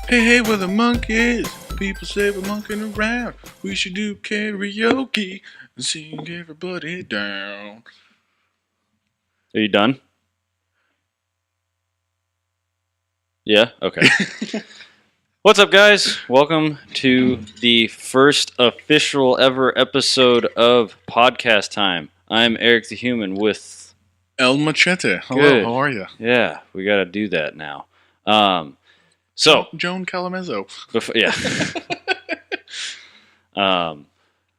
Hey, hey, where the monkeys? People say we're monkeying around. We should do karaoke and sing everybody down. Are you done? Yeah? Okay. What's up, guys? Welcome to the first official ever episode of Podcast Time. I'm Eric the Human with... El Machete. Hello, Good. How are you? Yeah, we got to do that now. So... Joan Calamezzo.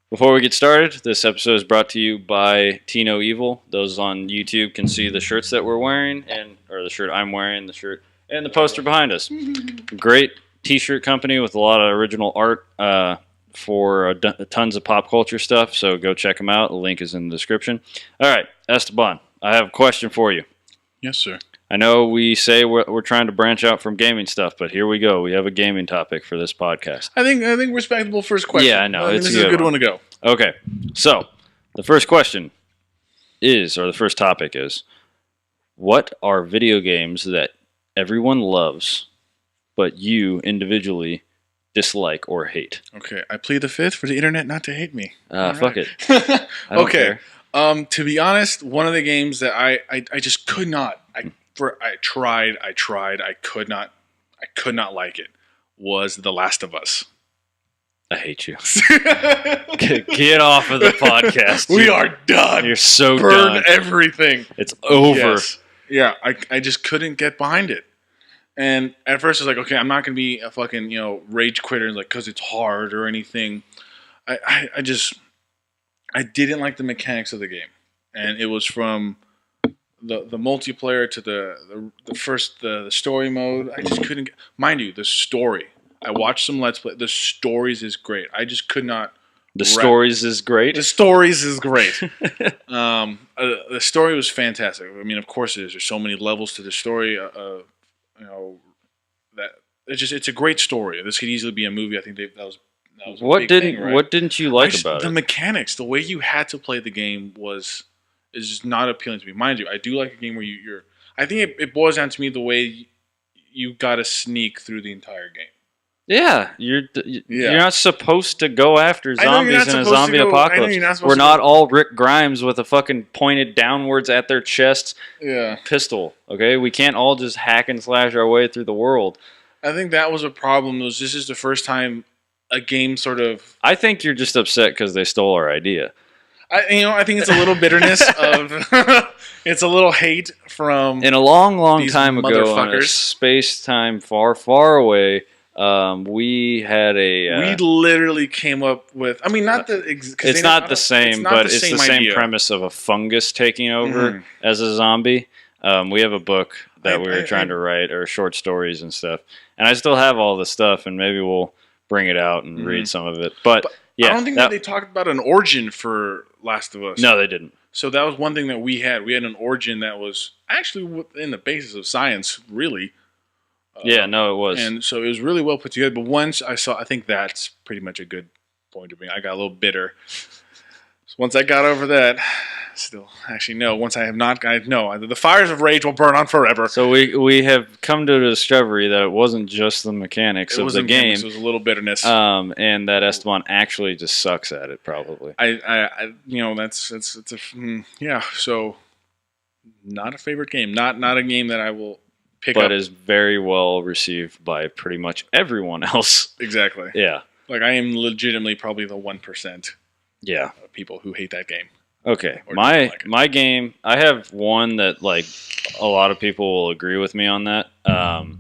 Before we get started, this episode is brought to you by TeeNoEvil. Those on YouTube can see the shirts that we're wearing, or the shirt I'm wearing, the shirt, and the poster behind us. Great t-shirt company with a lot of original art for tons of pop culture stuff, so go check them out. The link is in the description. All right, Esteban, I have a question for you. Yes, sir. I know we say we're trying to branch out from gaming stuff, but here we go. We have a gaming topic for this podcast. I think respectable first question. Yeah, I know. This is a good one to go. Okay, so the first question is, or the first topic is, what are video games that everyone loves, but you individually dislike or hate? Okay, I plead the fifth for the internet not to hate me. Fuck it. I don't care. To be honest, one of the games that I just could not. I tried. I could not like it. Was The Last of Us. I hate you. Get off of the podcast. We are done. You're so Burn done. Everything. It's over. Yes. Yeah, I just couldn't get behind it. And at first, I was like, okay, I'm not going to be a fucking, rage quitter, like, because it's hard or anything. I didn't like the mechanics of the game. And it was from the multiplayer to the story mode. I just couldn't get, mind you, the story. I watched some Let's Play. The stories is great. I just could not. The stories is great. The stories is great. The story was fantastic. I mean, of course it is. There's so many levels to the story. That it's a great story. This could easily be a movie. I think that was a big thing, right? What didn't you like about it? The mechanics, the way you had to play the game is just not appealing to me. Mind you, I do like a game where you're. I think it boils down to me the way you got to sneak through the entire game. Yeah, you're not supposed to go after zombies in a zombie apocalypse. We're not all Rick Grimes with a fucking pointed downwards at their chest pistol. Okay, we can't all just hack and slash our way through the world. I think that was a problem. This is the first time a game sort of. I think you're just upset because they stole our idea. I think it's a little bitterness of. It's a little hate from. In a long time ago, on a space-time far, far away. We had we literally came up with. I mean, it's not the same, but it's the same premise of a fungus taking over as a zombie. We have a book that we were trying to write, or short stories and stuff, and I still have all the stuff, and maybe we'll bring it out and read some of it. But yeah, I don't think that they talked about an origin for Last of Us. No, they didn't. So that was one thing that we had. We had an origin that was actually within the basis of science, really. Yeah, no, it was. And so it was really well put together. But once I think that's pretty much a good point of being. I got a little bitter. So once I got over that, once I have not, the fires of rage will burn on forever. So we have come to the discovery that it wasn't just the mechanics of the game. It was a little bitterness. And that Esteban actually just sucks at it, probably. So not a favorite game. Not a game that I will. But is very well received by pretty much everyone else. Exactly. Yeah. Like, I am legitimately probably the 1%. Yeah. Of people who hate that game. Okay. My game, I have one that, like, a lot of people will agree with me on that. And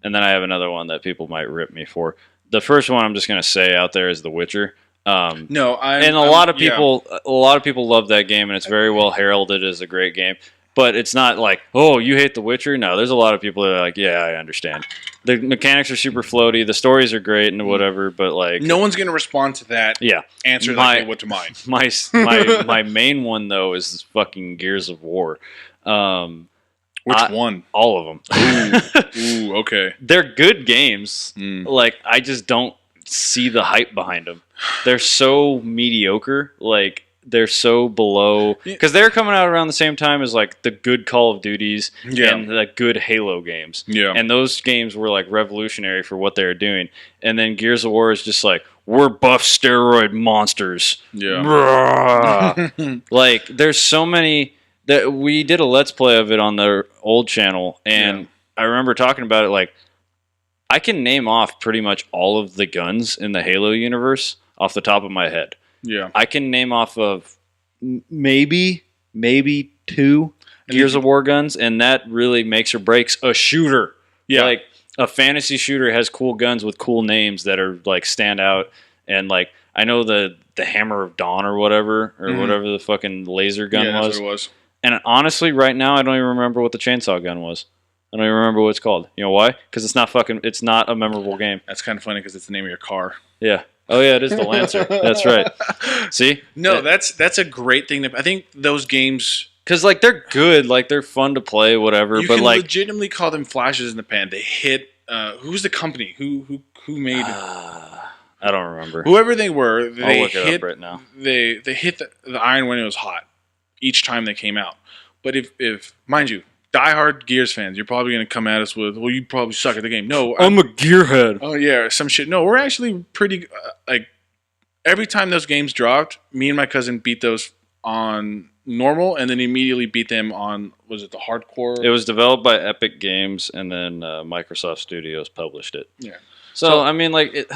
then I have another one that people might rip me for. The first one I'm just going to say out there is The Witcher. A lot of people love that game, and it's very well heralded as a great game. But it's not like, oh, you hate The Witcher? No, there's a lot of people that are like, yeah, I understand. The mechanics are super floaty. The stories are great and whatever, but like... No one's going to respond to that answer like they would to mine. My main one, though, is fucking Gears of War. Which one? All of them. Ooh, okay. They're good games. Like, I just don't see the hype behind them. They're so mediocre. Like, they're so below because they're coming out around the same time as like the good Call of Duties and the good Halo games. Yeah, and those games were like revolutionary for what they were doing. And then Gears of War is just like we're buff steroid monsters. Yeah, Like there's so many that we did a Let's Play of it on the old channel, and I remember talking about it like. I can name off pretty much all of the guns in the Halo universe off the top of my head. Yeah. I can name off of maybe 2 Gears of War guns, and that really makes or breaks a shooter. Yeah. Like, a fantasy shooter has cool guns with cool names that are, like, stand out. And, like, I know the Hammer of Dawn or whatever, whatever the fucking laser gun was. That's what it was. And honestly, right now, I don't even remember what the chainsaw gun was. I don't even remember what it's called. You know why? Because it's not a memorable game. That's kind of funny because it's the name of your car. Yeah. Oh yeah, it is the Lancer. That's right. See? No, that's a great thing. I think those games, because like they're good, like they're fun to play, whatever. You but can like legitimately call them flashes in the pan. They hit. Who's the company? Who made? I don't remember. Whoever they were, I'll they look it hit up right now. They hit the iron when it was hot. Each time they came out. But if mind you, diehard Gears fans, you're probably going to come at us with, well, you probably suck at the game. No, I'm a gearhead. Oh yeah, some shit. No, we're actually pretty. Like every time those games dropped, me and my cousin beat those on normal, and then immediately beat them on, was it the hardcore? It was developed by Epic Games, and then Microsoft Studios published it. Yeah. So I mean, like,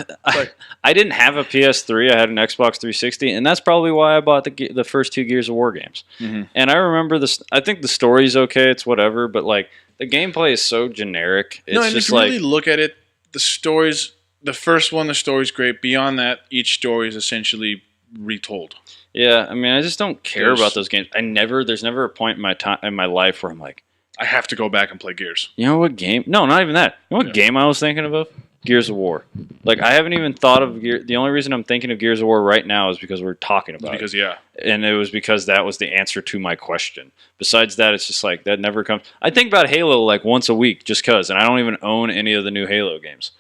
I didn't have a PS3. I had an Xbox 360, and that's probably why I bought the first 2 Gears of War games. Mm-hmm. And I remember this. I think the story's okay. It's whatever, but like the gameplay is so generic. It's and just if you like really look at it, the story's the first one. The story's great. Beyond that, each story is essentially retold. Yeah, I mean, I just don't care about those games. There's never a point in my life where I'm like, I have to go back and play Gears. You know what game? No, not even that. You know what game I was thinking of? Gears of War. Like, I haven't even thought of the only reason I'm thinking of Gears of War right now is because we're talking about it. Yeah. And it was because that was the answer to my question. Besides that, it's just like, that never comes. I think about Halo like once a week just because, and I don't even own any of the new Halo games.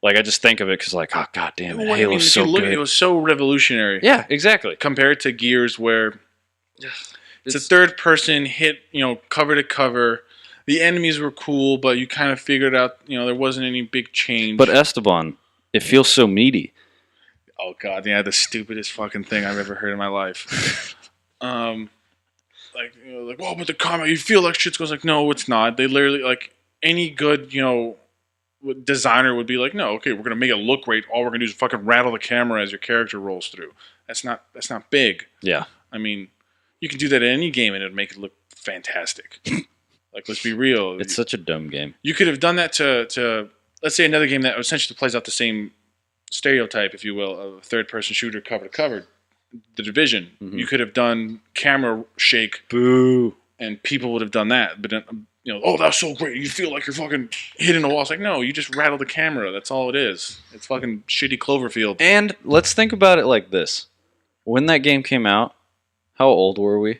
Like, I just think of it because, like, oh, god damn it, Halo's so good. It was so revolutionary. Yeah, exactly. Compared to Gears where it's a third person hit, cover to cover. The enemies were cool, but you kind of figured out, there wasn't any big change. But Esteban, it feels so meaty. Oh god, yeah, the stupidest fucking thing I've ever heard in my life. Whoa, but the combat, you feel like shit's goes like, no, it's not. They literally, like, any good, designer would be like, no, okay, we're gonna make it look great. All we're gonna do is fucking rattle the camera as your character rolls through. That's not big. Yeah. I mean, you can do that in any game and it'd make it look fantastic. Like, let's be real. It's such a dumb game. You could have done that to let's say another game that essentially plays out the same stereotype, if you will, of a third-person shooter cover to cover, The Division. Mm-hmm. You could have done camera shake. Boo. And people would have done that. But then, oh, that's so great. You feel like you're fucking hitting a wall. It's like, no, you just rattle the camera. That's all it is. It's fucking shitty Cloverfield. And let's think about it like this. When that game came out, how old were we?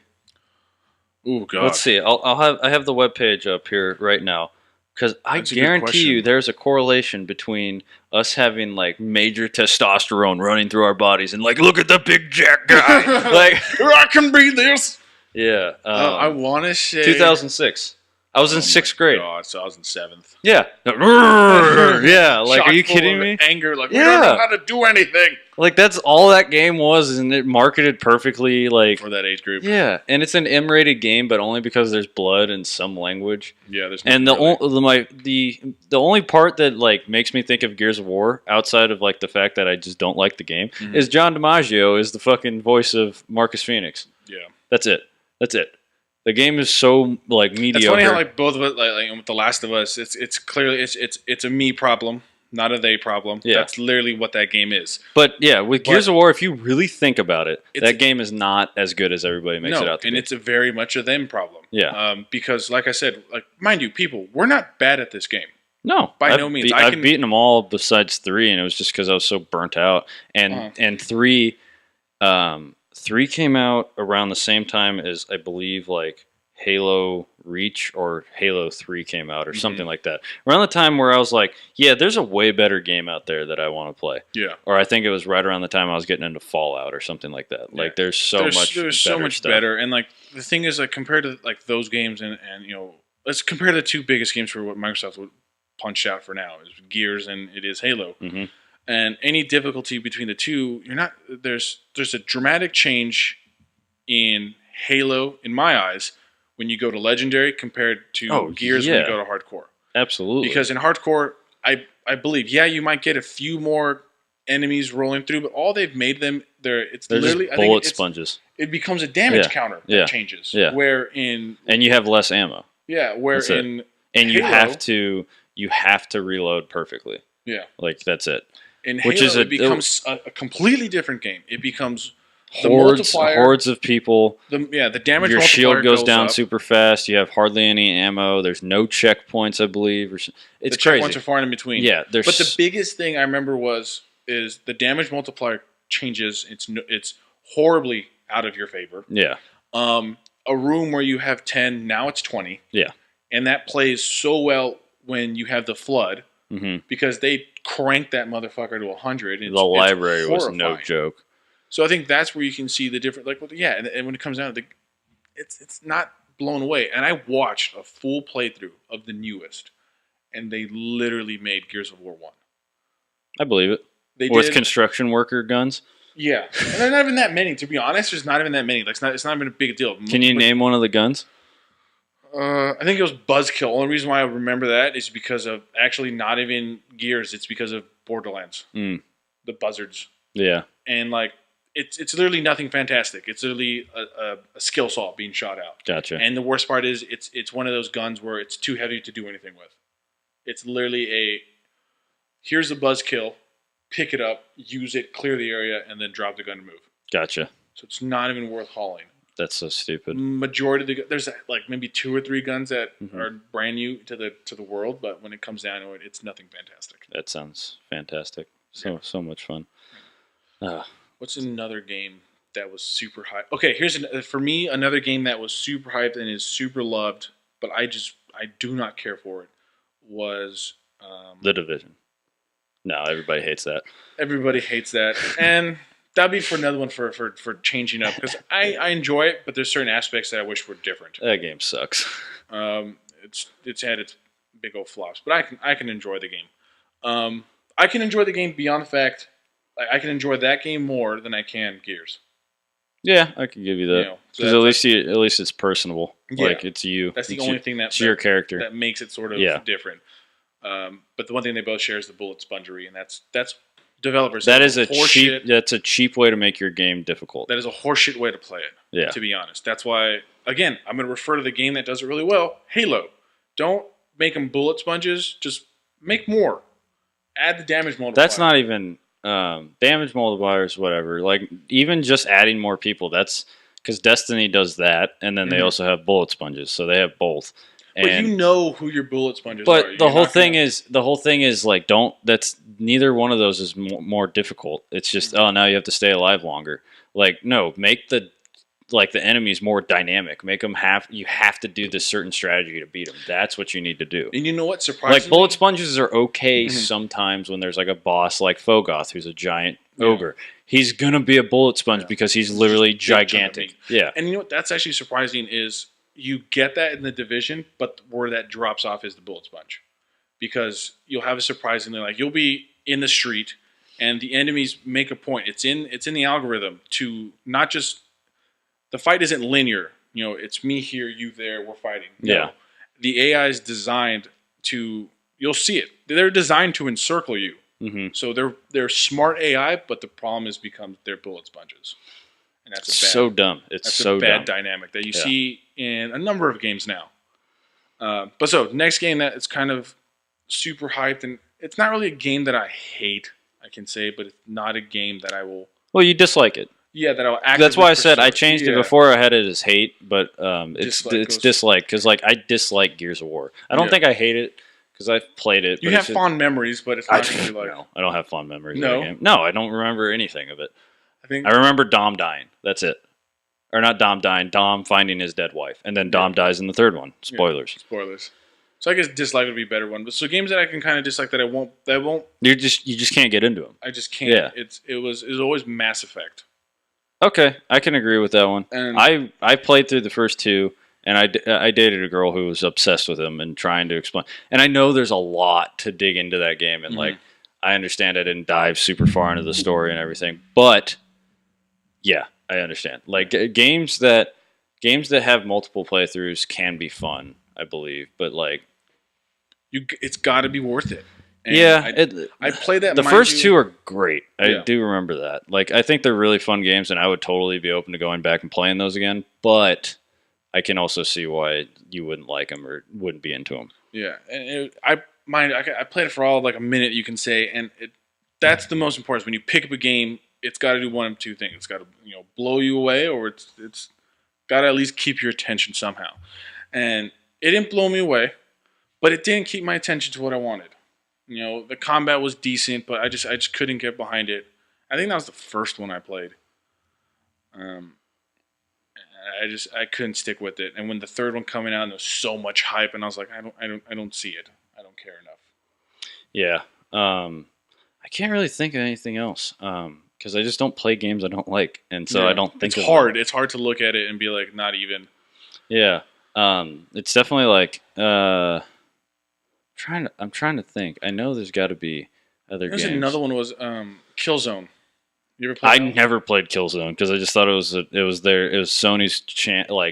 Oh god. Let's see. I have the webpage up here right now because I guarantee you there's a correlation between us having like major testosterone running through our bodies and like, look at the big jack guy. Like, I can be this. Yeah. I want to say 2006. I was in 6th grade. God, so I was in 7th. Yeah. Yeah. Like, are you kidding me? Anger. Like, we don't know how to do anything. Like, that's all that game was, and it marketed perfectly, like, for that age group. Yeah, and it's an M-rated game, but only because there's blood and some language. Yeah, there's. And the only part that like makes me think of Gears of War, outside of like the fact that I just don't like the game, is John DiMaggio is the fucking voice of Marcus Phoenix. Yeah, that's it. The game is so like mediocre. It's funny how like both of us, like with The Last of Us, it's clearly it's a me problem, not a they problem. Yeah. That's literally what that game is. But yeah, with Gears of War, if you really think about it, that game is not as good as everybody makes it out to be. And it's a very much a them problem. Yeah. Because like I said, like mind you, people, we're not bad at this game. No, by no means. I've beaten them all besides 3, and it was just because I was so burnt out. And 3 came out around the same time as I believe like Halo Reach or Halo 3 came out or something like that. Around the time where I was like, yeah, there's a way better game out there that I want to play. Yeah. Or I think it was right around the time I was getting into Fallout or something like that. Yeah. Like there's so much better. And like the thing is, like, compared to like those games and let's compare the two biggest games for what Microsoft would punch out for now is Gears and it is Halo. Mm-hmm. And any difficulty between the two, there's a dramatic change in Halo in my eyes when you go to Legendary compared to Gears when you go to Hardcore. Absolutely. Because in Hardcore, I believe, you might get a few more enemies rolling through, but all they've made them they're literally just bullet sponges. It becomes a damage counter that changes. Yeah. And you have less ammo. Yeah, and Halo, you have to reload perfectly. Yeah. Like that's it. In Halo, it becomes a completely different game. It becomes hordes of people. The damage. Your shield goes down super fast. You have hardly any ammo. There's no checkpoints, I believe. It's the crazy. Checkpoints are far in between. Yeah, but the biggest thing I remember is the damage multiplier changes. It's horribly out of your favor. Yeah. A room where you have 10, now it's 20. Yeah. And that plays so well when you have the flood. Mm-hmm. Because they cranked that motherfucker to 100. The library was no joke. So I think that's where you can see the difference. Like, and when it comes down to it's not blown away. And I watched a full playthrough of the newest, and they literally made Gears of War 1. I believe it. With construction worker guns. Yeah, and there's not even that many. To be honest, there's not even that many. Like, it's not even a big deal. Can you name one of the guns? I think it was Buzzkill. Only reason why I remember that is because of actually not even Gears. It's because of Borderlands. The buzzards. Yeah. And like it's literally nothing fantastic. It's literally a skill saw being shot out. Gotcha. And the worst part is it's one of those guns where it's too heavy to do anything with. It's literally here's a Buzzkill, pick it up, use it, clear the area, and then drop the gun and move. Gotcha. So it's not even worth hauling. That's so stupid. Majority of there's like maybe 2 or 3 guns that are brand new to the world, but when it comes down to it, it's nothing fantastic. That sounds fantastic. So much fun. What's another game that was super hyped? Okay, here's for me another game that was super hyped and is super loved, but I do not care for it. Was The Division. No, everybody hates that. Everybody hates that, and that'd be for another one for changing up because I enjoy it, but there's certain aspects that I wish were different. That game sucks. It's had its big old flops, but I can enjoy the game. I can enjoy the game beyond the fact I can enjoy that game more than I can Gears. Yeah, I can give you that because at least it's personable. Yeah, like it's you. That's the only thing it's your character that makes it sort of different. But the one thing they both share is the bullet spongery, and that's developers. That's a cheap way to make your game difficult. That is a horseshit way to play it. Yeah. To be honest, that's why. Again, I'm going to refer to the game that does it really well. Halo. Don't make them bullet sponges. Just make more. Add the damage multiplier. That's not even damage multipliers. Whatever. Like even just adding more people. That's because Destiny does that, and then they also have bullet sponges, so they have both. But you know who your bullet sponges are. But the whole thing is like that's neither one of those is more difficult. It's just now you have to stay alive longer. Like no, make the enemies more dynamic. Make them you have to do this certain strategy to beat them. That's what you need to do. And you know what surprises me? Bullet sponges are okay sometimes when there's like a boss like Fogoth who's a giant ogre. He's gonna be a bullet sponge because he's literally gigantic. Yeah. And you know what? That's actually surprising is you get that in the Division, but where that drops off is the bullet sponge. Because you'll have a surprisingly you'll be in the street and the enemies make a point. It's in the algorithm to not just the fight isn't linear. It's me here, you there, we're fighting. Yeah. The AI is designed to you'll see it. They're designed to encircle you. Mm-hmm. So they're smart AI, but the problem is becomes they're bullet sponges. And that's so dumb. It's so bad dynamic that you see in a number of games now. But so next game that it's kind of super hyped, and it's not really a game that I hate, I can say, but it's not a game that I will. Well, you dislike it. Yeah, that I'll actively. That's why I said I changed it before. I had it as hate, but it's dislike because I dislike Gears of War. I don't think I hate it because I've played it. You have fond memories, but it's not really like. No, I don't have fond memories. No, of the game. No, I don't remember anything of it. I remember Dom dying. That's it. or not Dom dying, Dom finding his dead wife, and then Dom dies in the third one. Spoilers. Yeah, spoilers. So I guess dislike would be a better one. But so games that I can kind of dislike that I won't. You just can't get into them. I just can't. Yeah. It was always Mass Effect. Okay, I can agree with that one. And I played through the first two, and I dated a girl who was obsessed with them and trying to explain. And I know there's a lot to dig into that game, and like I understand I didn't dive super far into the story and everything, but yeah, I understand. Like games that have multiple playthroughs can be fun, I believe, but like it's got to be worth it. And yeah, I played that. The first two are great. I do remember that. Like, I think they're really fun games, and I would totally be open to going back and playing those again. But I can also see why you wouldn't like them or wouldn't be into them. Yeah, and I played it for all like a minute, you can say, and that's the most important. When you pick up a game, it's got to do one of two things. It's got to blow you away, or it's got to at least keep your attention somehow. And it didn't blow me away, but it didn't keep my attention to what I wanted. The combat was decent, but I just couldn't get behind it. I think that was the first one I played. I couldn't stick with it. And when the third one coming out, and there was so much hype, and I was like, I don't see it. I don't care enough. Yeah. I can't really think of anything else because I just don't play games I don't like, and so I don't think it's hard. It's hard to look at it and be like, not even. Yeah. It's definitely like. I'm trying to think. I know there's got to be other games. Another one was Killzone. You ever played? I never played Killzone because I just thought it was Sony's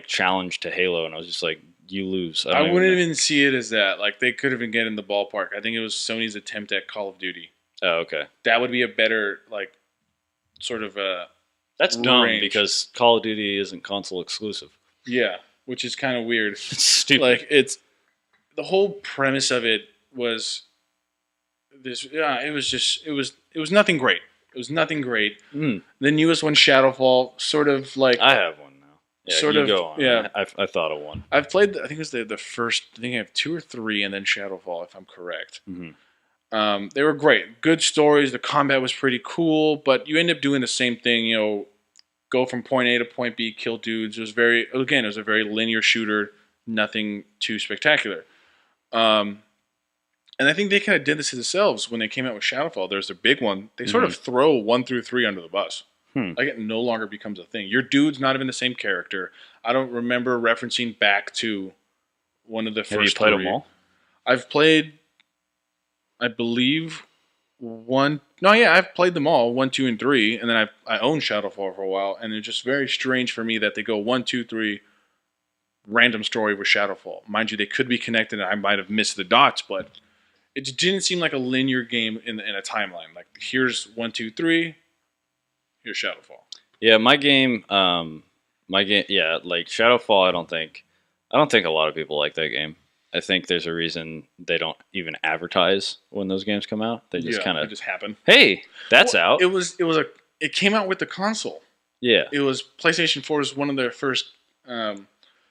challenge to Halo, and I was just like, you lose. I wouldn't even see it as that. Like they could have been getting the ballpark. I think it was Sony's attempt at Call of Duty. Oh, okay. That would be a better like sort of That's dumb because Call of Duty isn't console exclusive. Yeah, which is kind of weird. It's stupid. Like the whole premise of it was this. Yeah, it was nothing great. It was nothing great. The newest one, Shadowfall, sort of like I have one now. Yeah, sort of go on. Yeah, I thought of one. I've played. I think it was the first. I think I have 2 or 3, and then Shadowfall, if I'm correct. Mm-hmm. They were great. Good stories. The combat was pretty cool, but you end up doing the same thing. Go from point A to point B, kill dudes. It was a very linear shooter. Nothing too spectacular. And I think they kind of did this to themselves when they came out with Shadowfall. There's a big one. They sort of throw 1 through 3 under the bus. Like it no longer becomes a thing. Your dude's not even the same character. I don't remember referencing back to one of the first. Have you played them all? I've played, I believe, 1. No, yeah, I've played them all, 1, 2, and 3, and then I owned Shadowfall for a while, and it's just very strange for me that they go 1, 2, 3. Random story with Shadowfall. Mind you, they could be connected, and I might have missed the dots, but it didn't seem like a linear game in a timeline. Like, here's 1, 2, 3, here's Shadowfall. Yeah, my game, like Shadowfall. I don't think a lot of people like that game. I think there's a reason they don't even advertise when those games come out. They just kind of just happen. Hey, that's out. It came out with the console. Yeah, it was PlayStation 4 was one of their first.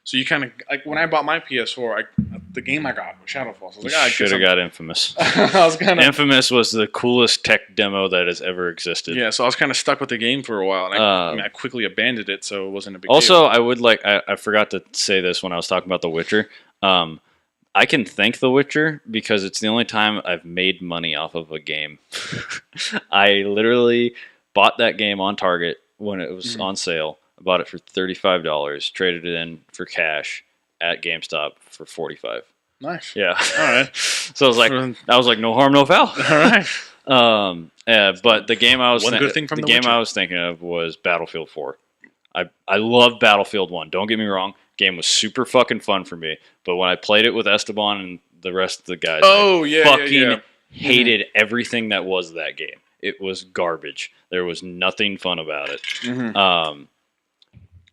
So you kind of like when I bought my PS4, the game I got was Shadowfall. So I was like, should have got Infamous. Infamous was the coolest tech demo that has ever existed. Yeah, so I was kind of stuck with the game for a while, and I quickly abandoned it, so it wasn't a big deal. Also, I forgot to say this when I was talking about The Witcher. I can thank The Witcher because it's the only time I've made money off of a game. I literally bought that game on Target when it was on sale. I bought it for $35, traded it in for cash at GameStop for $45. Nice. Yeah. All right. So I was like, no harm, no foul. All right. But the game I was I was thinking of was Battlefield 4. I love Battlefield 1. Don't get me wrong. Game was super fucking fun for me. But when I played it with Esteban and the rest of the guys, I hated everything that was that game. It was garbage. There was nothing fun about it.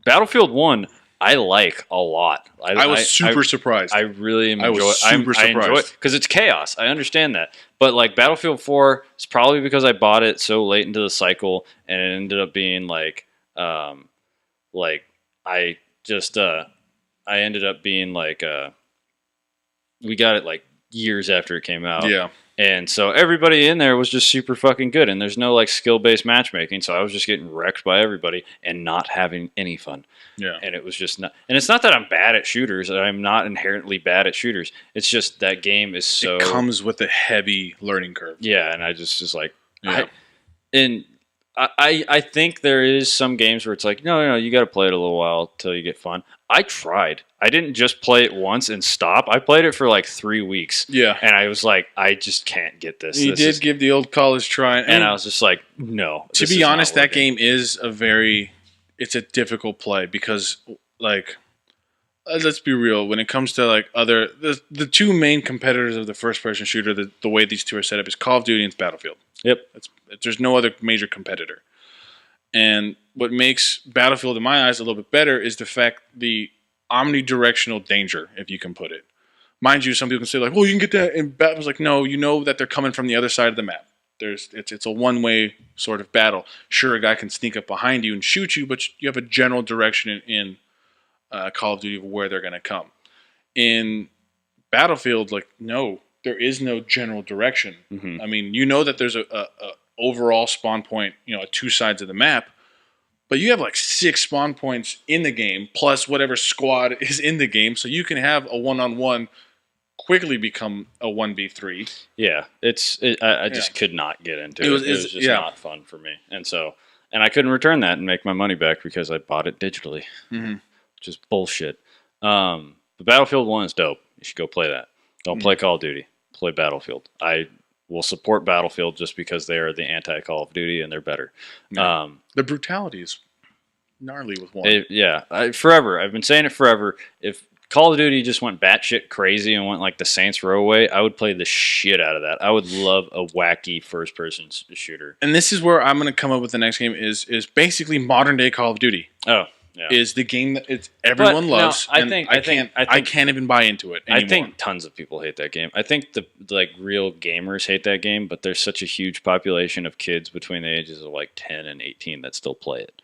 Battlefield 1, I like a lot. I was super surprised. I really enjoy it. I was super surprised. Because it's chaos. I understand that. But like Battlefield 4, it's probably because I bought it so late into the cycle and it ended up being we got it like years after it came out. Yeah. And so everybody in there was just super fucking good, and there's no like skill-based matchmaking, so I was just getting wrecked by everybody and not having any fun. Yeah. And it was just not, and it's not that I'm bad at shooters. I'm not inherently bad at shooters. It's just that game is so. It comes with a heavy learning curve. Yeah, and I just like, Yeah. I think there is some games where it's like, no, you got to play it a little while till you get fun. I tried. I didn't just play it once and stop. I played it for like 3 weeks. Yeah. And I was like, I just can't get this. You did give the old college try. And I was just like, no. To be honest, that game is it's a difficult play because, like, let's be real. When it comes to, like, the two main competitors of the first-person shooter, the way these two are set up is Call of Duty and Battlefield. Yep. There's no other major competitor. And what makes Battlefield, in my eyes, a little bit better is the fact the omnidirectional danger, if you can put it. Mind you, some people can say, like, well, you can get that in Battlefield's like, no, you know that they're coming from the other side of the map. It's a one-way sort of battle. Sure, a guy can sneak up behind you and shoot you, but you have a general direction in Call of Duty of where they're going to come. In Battlefield, like, no, there is no general direction. Mm-hmm. I mean, you know that there's a overall spawn point, at two sides of the map, but you have like 6 spawn points in the game, plus whatever squad is in the game, so you can have a one-on-one quickly become a 1v3. Yeah, I just could not get into it. It was just not fun for me. And I couldn't return that and make my money back because I bought it digitally, which is bullshit. The Battlefield 1 is dope. You should go play that. Don't play Call of Duty. Play Battlefield. I will support Battlefield just because they are the anti-Call of Duty and they're better. Yeah. The brutality is gnarly with 1. Forever. I've been saying it forever. If Call of Duty just went batshit crazy and went like the Saints Row way, I would play the shit out of that. I would love a wacky first-person shooter. And this is where I'm going to come up with the next game is basically modern-day Call of Duty. Oh. Yeah. Is the game that everyone loves. No, I can't even buy into it anymore. I think tons of people hate that game. I think the real gamers hate that game, but there's such a huge population of kids between the ages of like 10 and 18 that still play it.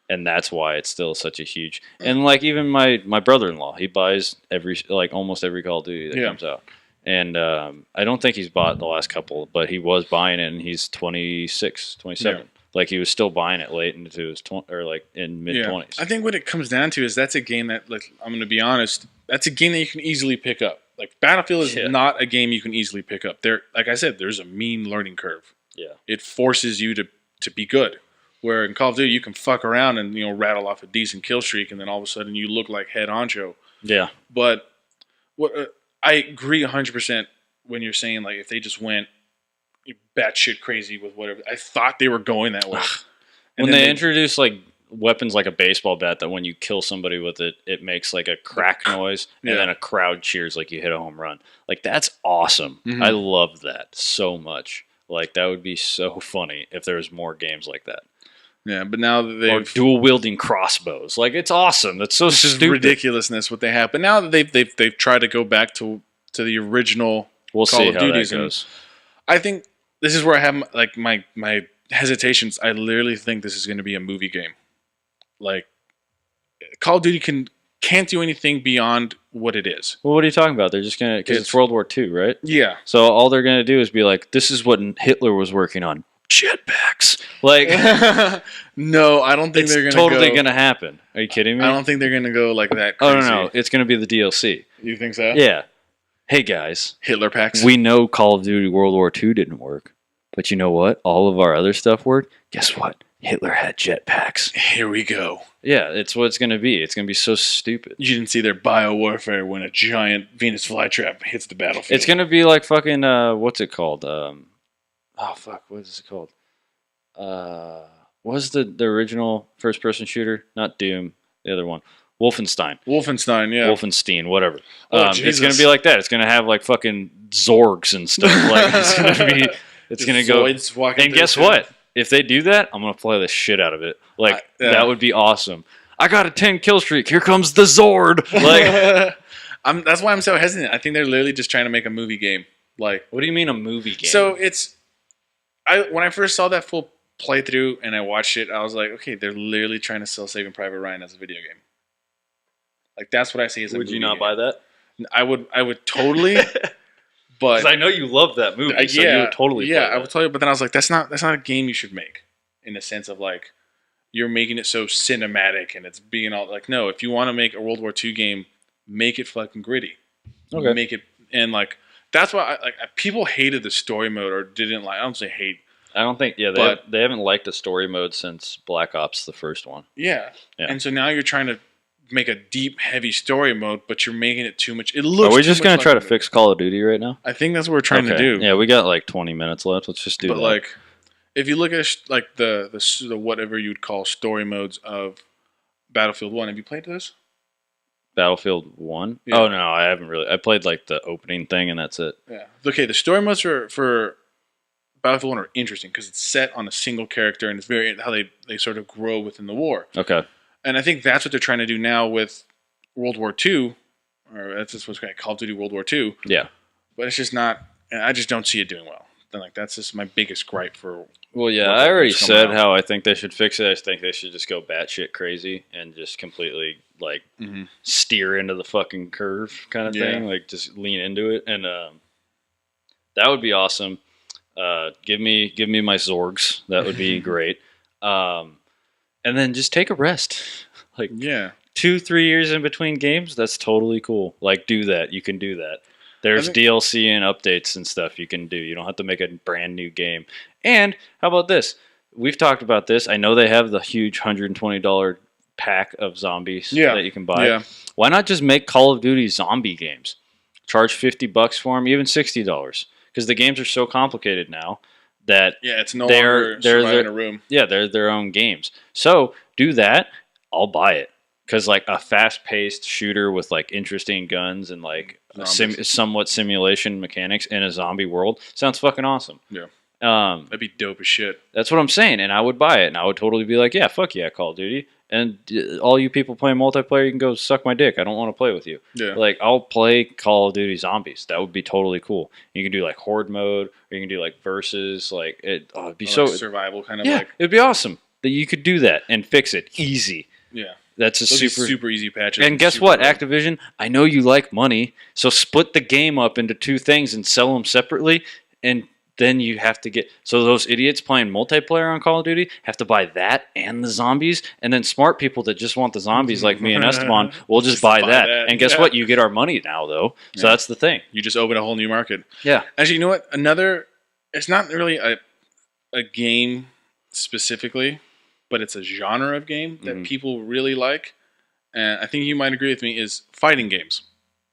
And that's why it's still such a huge. And like even my brother-in-law, he buys almost every Call of Duty that comes out. And I don't think he's bought the last couple, but he was buying it, and he's 26, 27. Yeah. Like he was still buying it late into his in mid-20s. I think what it comes down to is that's a game that, like, I'm going to be honest, that's a game that you can easily pick up. Like Battlefield is not a game you can easily pick up. Like I said, there's a mean learning curve. Yeah, it forces you to be good. Where in Call of Duty you can fuck around and rattle off a decent kill streak, and then all of a sudden you look like head honcho. Yeah, but I agree 100% when you're saying like if they just went batshit crazy with whatever. I thought they were going that way. When they introduce like weapons like a baseball bat that when you kill somebody with it, it makes like a crack noise, and then a crowd cheers like you hit a home run. Like that's awesome. Mm-hmm. I love that so much. Like that would be so funny if there was more games like that. Yeah, but now that they've dual wielding crossbows, like it's awesome. That's so stupid. Ridiculousness what they have. But now that they've tried to go back to the original Call of Duties, that goes. I think this is where I have like my hesitations. I literally think this is going to be a movie game. Like Call of Duty can't do anything beyond what it is. Well, what are you talking about? They're just gonna because it's World War II, right? Yeah. So all they're gonna do is be like, "This is what Hitler was working on." Jetpacks. Like, no, I don't think they're gonna totally gonna happen. Are you kidding me? I don't think they're gonna go like that. Crazy. Oh no, it's gonna be the DLC. You think so? Yeah. Hey guys, Hitler packs. We know Call of Duty World War II didn't work, but you know what? All of our other stuff worked. Guess what? Hitler had jetpacks. Here we go. Yeah, it's what it's going to be. It's going to be so stupid. You didn't see their biowarfare when a giant Venus flytrap hits the battlefield. It's going to be like fucking, what's it called? Oh, fuck, what is it called? What was the original first-person shooter? Not Doom, the other one. Wolfenstein, yeah. Wolfenstein, whatever. It's going to be like that. It's going to have like fucking Zorgs and stuff. Like it's going to be, it's going to go. And guess what? If they do that, I'm going to play the shit out of it. Like that would be awesome. I got a 10 kill streak. Here comes the Zord. Like, that's why I'm so hesitant. I think they're literally just trying to make a movie game. Like, what do you mean a movie game? So when I first saw that full playthrough and I watched it, I was like, okay, they're literally trying to sell Saving Private Ryan as a video game. Like that's what I see as a movie game. Would you not buy that? I would totally, But because I know you love that movie, so you would totally play I would tell you. But then I was like, that's not a game you should make, in the sense of like you're making it so cinematic and it's being all like, no, if you want to make a World War II game, make it fucking gritty. Okay. Make it, and like that's why people hated the story mode or didn't like. I don't say hate. I don't think they haven't liked the story mode since Black Ops, the first one. Yeah. And so now you're trying to make a deep, heavy story mode, but you're making it too much. It looks. Are we just gonna try to fix Call of Duty right now? I think that's what we're trying to do. Yeah, we got like 20 minutes left. Let's just do that. But like, if you look at like the whatever you'd call story modes of Battlefield 1, have you played this? Battlefield 1? Yeah. Oh no, I haven't really. I played like the opening thing and that's it. Yeah. Okay, the story modes for Battlefield 1 are interesting because it's set on a single character and it's very how they sort of grow within the war. Okay. And I think that's what they're trying to do now with World War II, or that's just what's called Call of Duty World War II. Yeah. But it's just not. I just don't see it doing well. Then like that's just my biggest gripe for. Well, yeah, I already said how I think they should fix it. I think they should just go batshit crazy and just completely like steer into the fucking curve kind of thing. Like just lean into it, and that would be awesome. Give me my Zorgs. That would be great. And then just take a rest. Like 2-3 years in between games. That's totally cool. Like do that. You can do that. There's DLC and updates and stuff you can do. You don't have to make a brand new game. And how about this? We've talked about this. I know they have the huge $120 pack of zombies that you can buy. Yeah. Why not just make Call of Duty zombie games? Charge $50 for them, even $60. Because the games are so complicated now that it's no longer surviving in a room. Yeah, they're their own games. So do that. I'll buy it. Because like a fast-paced shooter with like interesting guns and like somewhat simulation mechanics in a zombie world sounds fucking awesome. Yeah, that'd be dope as shit. That's what I'm saying, and I would buy it, and I would totally be like, yeah, fuck yeah, Call of Duty. And all you people playing multiplayer, you can go suck my dick. I don't want to play with you. Yeah, like I'll play Call of Duty Zombies. That would be totally cool. You can do like horde mode, or you can do like versus. Like it'd be so survival kind of. Like it'd be awesome that you could do that and fix it easy. Yeah. That's a super easy patch. And guess what, Activision? I know you like money, so split the game up into two things and sell them separately, and then you have to get... So those idiots playing multiplayer on Call of Duty have to buy that and the zombies, and then smart people that just want the zombies like me and Esteban will just buy that. And guess what? You get our money now, though. So that's the thing. You just open a whole new market. Yeah. Actually, you know what? It's not really a game specifically, but it's a genre of game that people really like, and I think you might agree with me, is fighting games.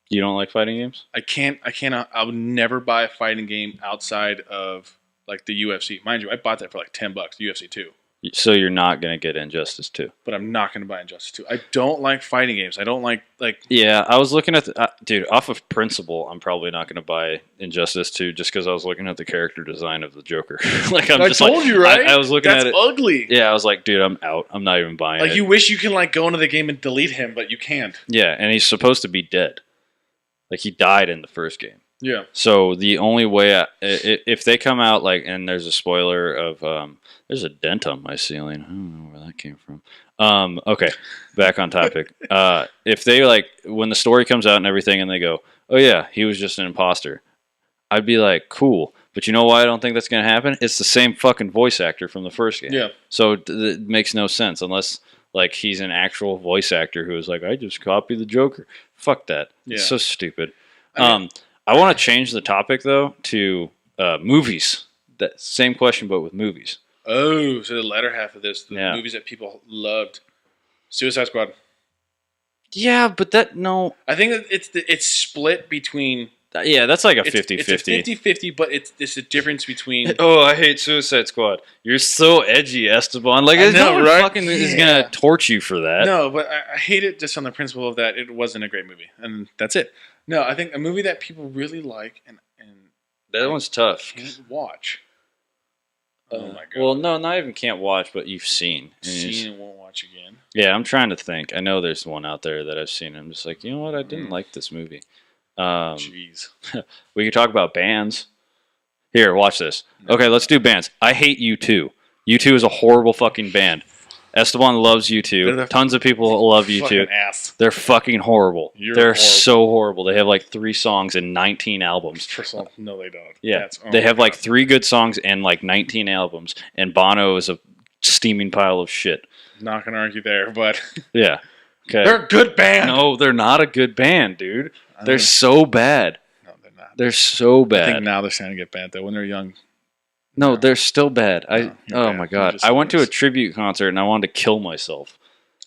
You don't like fighting games? I would never buy a fighting game outside of like the UFC. Mind you, I bought that for like $10, UFC 2. So you're not going to get Injustice 2? But I'm not going to buy Injustice 2. I don't like fighting games. I don't like... Yeah, I was looking at... dude, off of principle, I'm probably not going to buy Injustice 2 just because I was looking at the character design of the Joker. Like I told you, right? I was looking at it. That's ugly. Yeah, I was like, dude, I'm out. I'm not even buying it. Like, you wish you can like go into the game and delete him, but you can't. Yeah, and he's supposed to be dead. Like, he died in the first game. Yeah. So the only way... if they come out, like, and there's a spoiler of... there's a dent on my ceiling. I don't know where that came from. Okay, back on topic. If they, like, when the story comes out and everything and they go, oh yeah, he was just an imposter, I'd be like, cool. But you know why I don't think that's going to happen? It's the same fucking voice actor from the first game. Yeah. So it makes no sense unless, like, he's an actual voice actor who is like, I just copied the Joker. Fuck that. Yeah. It's so stupid. I want to change the topic, though, to movies. That same question, but with movies. Oh, so the latter half of this, the movies that people loved. Suicide Squad. Yeah, but no. I think that it's split between... Yeah, that's like a 50-50. It's a 50-50, but it's a difference between... Oh, I hate Suicide Squad. You're so edgy, Esteban. Like, no one fucking is going to torch you for that. No, but I hate it just on the principle of that it wasn't a great movie, and that's it. No, I think a movie that people really like and that one's tough. Can't watch. Oh my god. Well, no, not even can't watch, but you've seen. And won't watch again. Yeah, I'm trying to think. I know there's one out there that I've seen. I'm just like, you know what? I didn't like this movie. Jeez. We could talk about bands. Here, watch this. Okay, let's do bands. I hate U2. U2 is a horrible fucking band. Esteban loves U2. Tons of people love U2. Ass. They're fucking horrible. They're horrible. So horrible. They have like 3 songs and 19 albums. First of all, no, they don't. Yeah, they have like 3 good songs and like 19 albums. And Bono is a steaming pile of shit. Not gonna argue there, but yeah, okay. They're a good band. No, they're not a good band, dude. They're so bad. No, they're not. They're so bad. I think now they're starting to get bad though. When they're young. No, they're still bad. Oh bad. My god! I went to a tribute concert and I wanted to kill myself.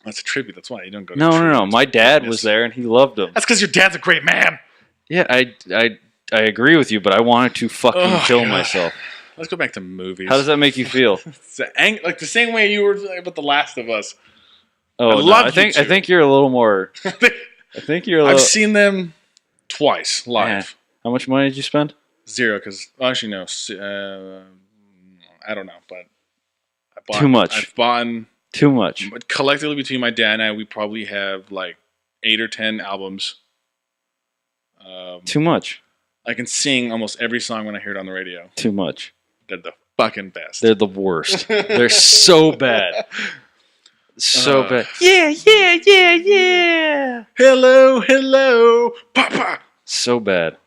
That's a tribute. That's why you don't go. No. My dad was there and he loved them. That's because your dad's a great man. Yeah, I agree with you, but I wanted to fucking kill myself. Let's go back to movies. How does that make you feel? Like the same way you were about The Last of Us. Oh, I think you're a little more. I think you're. I've seen them twice live. Man. How much money did you spend? 0, because actually no, I don't know, but I bought too much. I've bought too much. But collectively between my dad and I, we probably have like 8 or 10 albums. Too much. I can sing almost every song when I hear it on the radio. Too much. They're the fucking best. They're the worst. They're so bad. So bad. Yeah. Hello, Papa. So bad.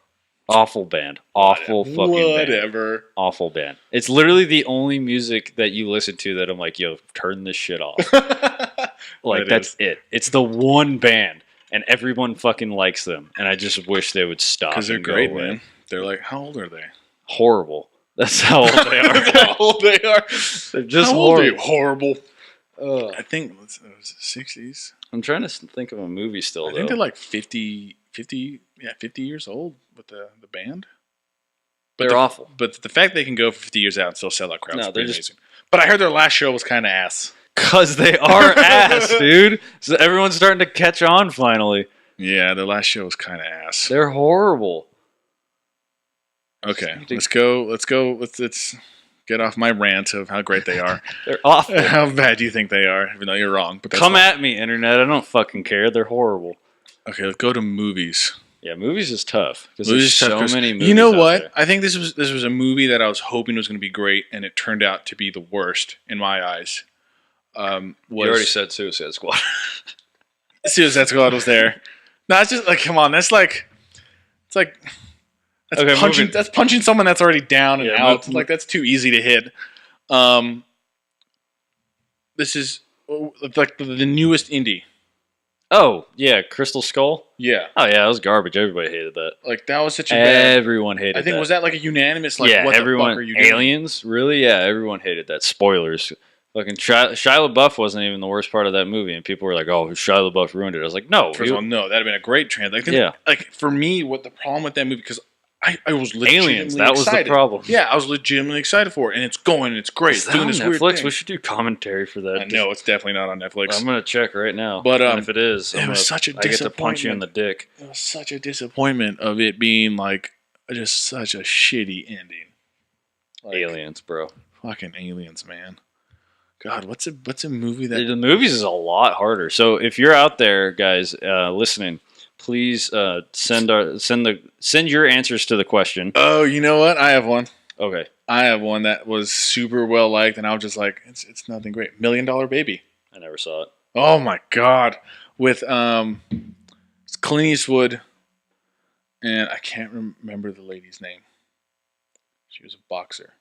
Awful band. Awful fucking whatever. Band. Awful band. It's literally the only music that you listen to that I'm like, yo, turn this shit off. Like, that's it. It's the one band, and everyone fucking likes them, and I just wish they would stop. Because they're great, man. They're like, how old are they? Horrible. That's how old they are. That's how old they are. They're just how old are you? Horrible. I think it was 60s. I'm trying to think of a movie still, I think they're like 50 years old with the band. But they're awful. But the fact they can go for 50 years out and still sell out crowds is amazing. Just... But I heard their last show was kind of ass. Because they are ass, dude. So everyone's starting to catch on finally. Yeah, their last show was kind of ass. They're horrible. Okay, let's go. Let's get off my rant of how great they are. They're awful. How bad do you think they are? Even though you're wrong. But come at me, internet. I don't fucking care. They're horrible. Okay, let's go to movies. Yeah, movies is tough because there's so many movies. You know what? There. I think this was a movie that I was hoping was going to be great, and it turned out to be the worst in my eyes. You already said Suicide Squad. Suicide Squad was there. No, it's just like, come on. That's like, it's like that's okay, punching. That's punching someone that's already down and out. Like that's too easy to hit. This is like the newest indie. Oh, yeah, Crystal Skull? Yeah. Oh, yeah, that was garbage. Everybody hated that. Like, that was such a bad... Everyone hated that. I think, was that like a unanimous, like, yeah, what everyone, the fuck are you doing? Aliens? Really? Yeah, everyone hated that. Spoilers. Fucking Shia LaBeouf wasn't even the worst part of that movie, and people were like, oh, Shia LaBeouf ruined it. I was like, no. First of all, no, that'd have been a great trans. Like, like, for me, what the problem with that movie, because I was legitimately Aliens, that excited. Was the problem. Yeah, I was legitimately excited for it, and it's going, and it's great. Is that on Netflix? We should do commentary for that. No, it's definitely not on Netflix. I'm going to check right now. But and if it is, it was such a disappointment. I get to punch you in the dick. It was such a disappointment of it being, like, just such a shitty ending. Like, Aliens, bro. Fucking Aliens, man. God, what's a movie that... The movies is a lot harder. So if you're out there, guys, listening... Please send your answers to the question. Oh, you know what? I have one. Okay. I have one that was super well liked, and I was just like, it's nothing great. $1 Million Baby. I never saw it. Oh my god! With Clint Eastwood, and I can't remember the lady's name. She was a boxer.